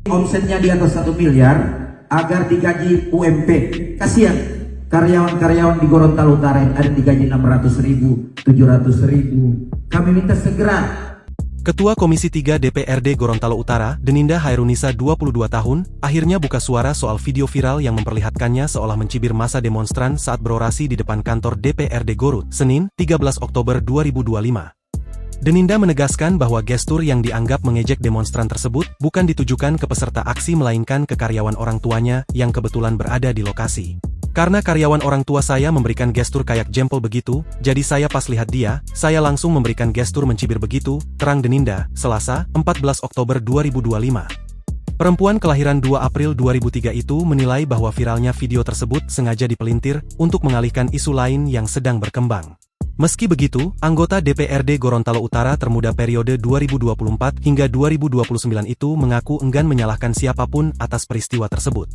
omsetnya di atas 1 miliar agar digaji UMP. Kasihan karyawan-karyawan di Gorontalo Utara yang ada digaji 600.000, 700.000. Kami minta segera. Ketua Komisi 3 DPRD Gorontalo Utara, Deninda Hairunisa 22 tahun, akhirnya buka suara soal video viral yang memperlihatkannya seolah mencibir massa demonstran saat berorasi di depan kantor DPRD Garut, Senin, 13 Oktober 2025. Deninda menegaskan bahwa gestur yang dianggap mengejek demonstran tersebut bukan ditujukan ke peserta aksi melainkan ke karyawan orang tuanya yang kebetulan berada di lokasi. Karena karyawan orang tua saya memberikan gestur kayak jempol begitu, jadi saya pas lihat dia, saya langsung memberikan gestur mencibir begitu, terang Deninda, Selasa, 14 Oktober 2025. Perempuan kelahiran 2 April 2003 itu menilai bahwa viralnya video tersebut sengaja dipelintir untuk mengalihkan isu lain yang sedang berkembang. Meski begitu, anggota DPRD Gorontalo Utara termuda periode 2024 hingga 2029 itu mengaku enggan menyalahkan siapapun atas peristiwa tersebut.